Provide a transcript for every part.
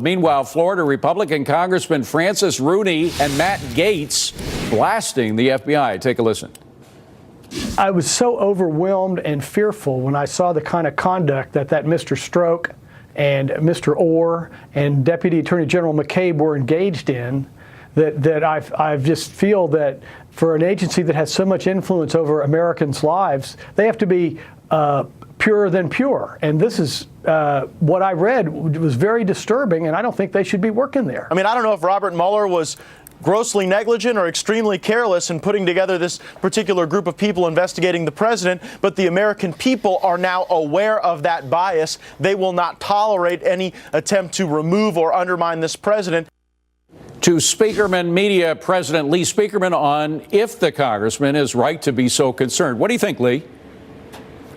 Meanwhile, Florida Republican Congressman Francis Rooney and Matt Gaetz blasting the FBI. Take a listen. I was so overwhelmed and fearful when I saw the kind of conduct that Mr. Stroke and Mr. Orr and Deputy Attorney General McCabe were engaged in that I just feel that for an agency that has so much influence over Americans' lives, they have to be purer than pure. And this is what I read was very disturbing, and I don't think they should be working there. I mean, I don't know if Robert Mueller was grossly negligent or extremely careless in putting together this particular group of people investigating the president, but the American people are now aware of that bias. They will not tolerate any attempt to remove or undermine this president. To Speakerman Media President Lee Speakerman on if the congressman is right to be so concerned. What do you think, Lee?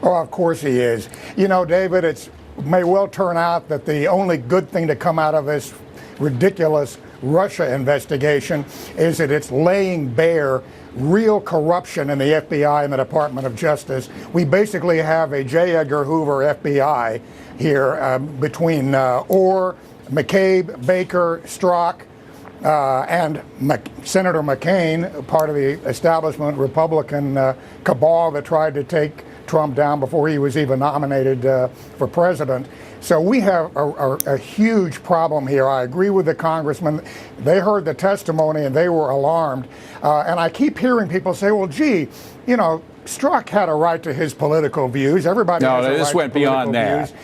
Oh, of course he is. You know, David, it may well turn out that the only good thing to come out of this ridiculous Russia investigation is that it's laying bare real corruption in the FBI and the Department of Justice. We basically have a J. Edgar Hoover FBI here between Orr, McCabe, Baker, Strzok, and Senator McCain, part of the establishment Republican cabal that tried to take Trump down before he was even nominated for president. So we have a huge problem here. I agree with the congressman. They heard the testimony and they were alarmed. And I keep hearing people say, well, gee, you know, Strzok had a right to his political views. Everybody has a right this went to beyond political that. views.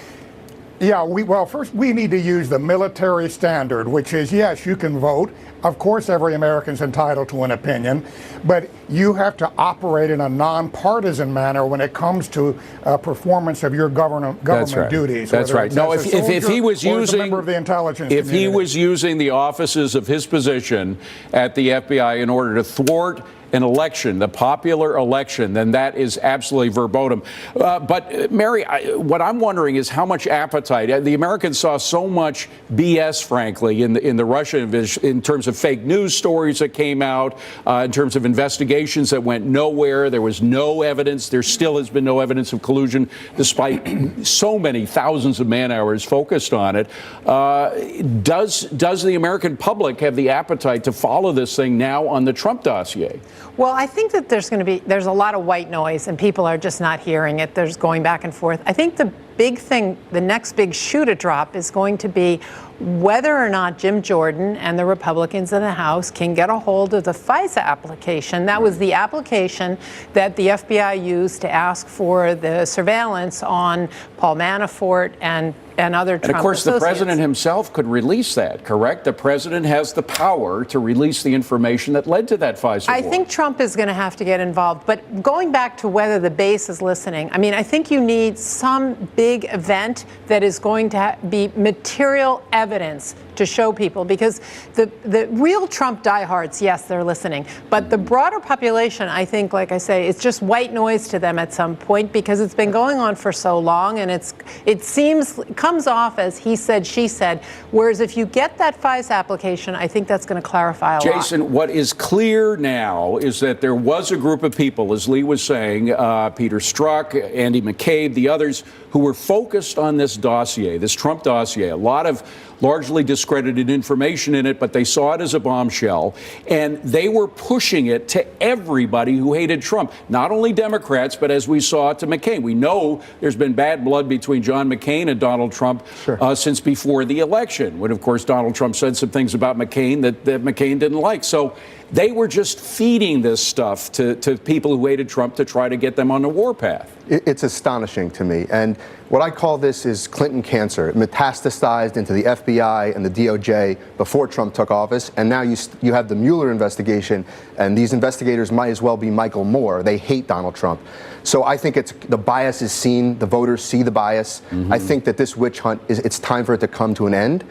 Yeah, well, first we need to use the military standard, which is, yes, you can vote. Of course, every American's entitled to an opinion, but you have to operate in a nonpartisan manner when it comes to performance of your government duties. That's right. No, if he was using, a member of the intelligence if community. he was using the offices of his position at the FBI in order to thwart an election, the popular election, then that is absolutely verboten. But Mary, what I'm wondering is how much appetite the Americans saw so much BS, frankly, in the Russia in terms of fake news stories that came out, in terms of investigations that went nowhere. There was no evidence. There still has been no evidence of collusion, despite so many thousands of man hours focused on it. Does the American public have the appetite to follow this thing now on the Trump dossier? Well, I think that there's a lot of white noise and people are just not hearing it. There's going back and forth. I think the big thing, the next big shoe to drop is going to be whether or not Jim Jordan and the Republicans in the House can get a hold of the FISA application. That was the application that the FBI used to ask for the surveillance on Paul Manafort and other Trump And of course, associates. the president himself could release that, correct? The president has the power to release the information that led to that FISA warrant. I think Trump is going to have to get involved. But going back to whether the base is listening, I mean, I think you need some big event that is going to be material evidence to show people, because the real Trump diehards, yes, they're listening. But the broader population, I think, like I say, it's just white noise to them at some point because it's been going on for so long, and it comes off as he said, she said. Whereas if you get that FISA application, I think that's going to clarify a lot. Jason, what is clear now is that there was a group of people, as Lee was saying, Peter Strzok, Andy McCabe, the others, who were focused on this dossier, this Trump dossier. A lot of largely discredited information in it, but they saw it as a bombshell, and they were pushing it to everybody who hated Trump, not only Democrats, but as we saw to McCain. We know there's been bad blood between John McCain and Donald Trump since before the election, when, of course, Donald Trump said some things about McCain that McCain didn't like. So they were just feeding this stuff to people who hated Trump to try to get them on the warpath. It's astonishing to me. And what I call this is Clinton cancer. It metastasized into the FBI and the DOJ before Trump took office. And now you have the Mueller investigation, and these investigators might as well be Michael Moore. They hate Donald Trump. So I think the bias is seen. The voters see the bias. I think that this witch hunt, it's time for it to come to an end.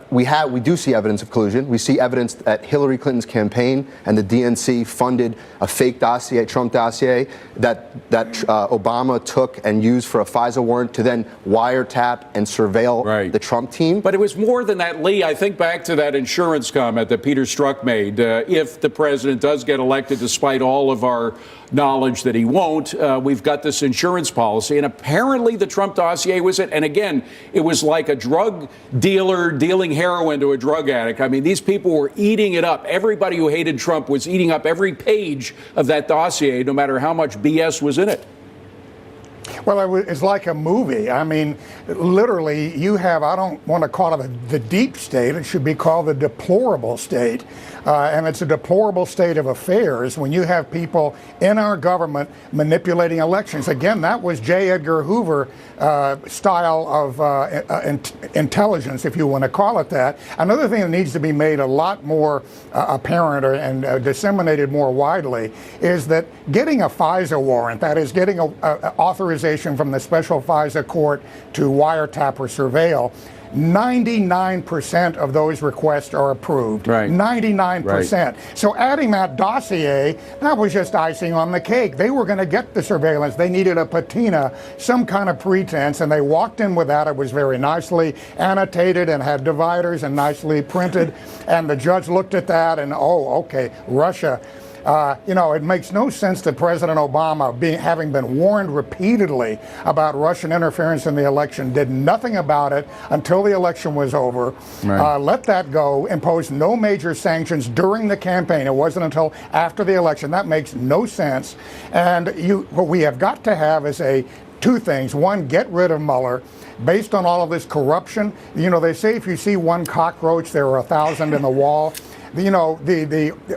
We do see evidence of collusion. We see evidence that Hillary Clinton's campaign and the DNC funded a fake dossier, Trump dossier, that Obama took and used for a FISA warrant warrant to then wiretap and surveil the Trump team. But it was more than that, Lee. I think back to that insurance comment that Peter Strzok made. If the president does get elected, despite all of our knowledge that he won't, we've got this insurance policy. And apparently the Trump dossier was it. And again, it was like a drug dealer dealing heroin to a drug addict. I mean, these people were eating it up. Everybody who hated Trump was eating up every page of that dossier, no matter how much BS was in it. Well, it's like a movie. I mean, literally, you have, I don't want to call it the deep state, it should be called the deplorable state. And it's a deplorable state of affairs when you have people in our government manipulating elections. Again, that was J. Edgar Hoover style of intelligence, if you want to call it that. Another thing that needs to be made a lot more apparent and disseminated more widely is that getting a FISA warrant, that is getting an authorization from the special FISA court to wiretap or surveil, 99% of those requests are approved. 99%. So adding that dossier, that was just icing on the cake. They were going to get the surveillance. They needed a patina, some kind of pretense, and they walked in with that. It was very nicely annotated and had dividers and nicely printed. And the judge looked at that and, oh, okay, Russia. It makes no sense that President Obama, having been warned repeatedly about Russian interference in the election, did nothing about it until the election was over, let that go, imposed no major sanctions during the campaign. It wasn't until after the election. That makes no sense. And what we have got to have is two things. One, get rid of Mueller. Based on all of this corruption, they say if you see one cockroach, there are 1,000 in the wall. The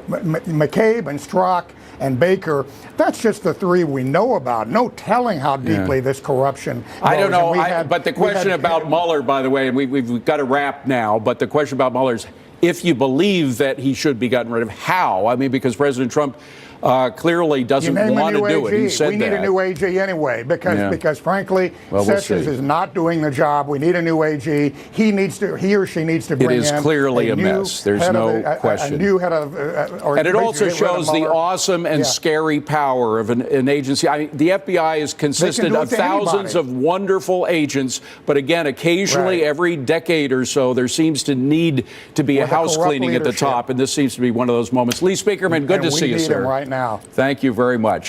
McCabe and Strzok and Baker, that's just the three we know about. No telling how deeply this corruption goes. I don't know, but the question about Mueller, by the way, and we've got to wrap now, but the question about Mueller is, if you believe that he should be gotten rid of, how? I mean, because President Trump clearly doesn't want to do it. He said we need a new AG anyway, because frankly, Sessions is not doing the job. We need a new AG. He or she needs to bring in. It is clearly a mess. There's no question. A new head of, and it also shows the awesome and scary power of an agency. The FBI is consisted of thousands of wonderful agents, but again, occasionally, every decade or so, there seems to need to be a house cleaning at the top, and this seems to be one of those moments. Lee Speakerman, good to see you, sir. Right now. Thank you very much.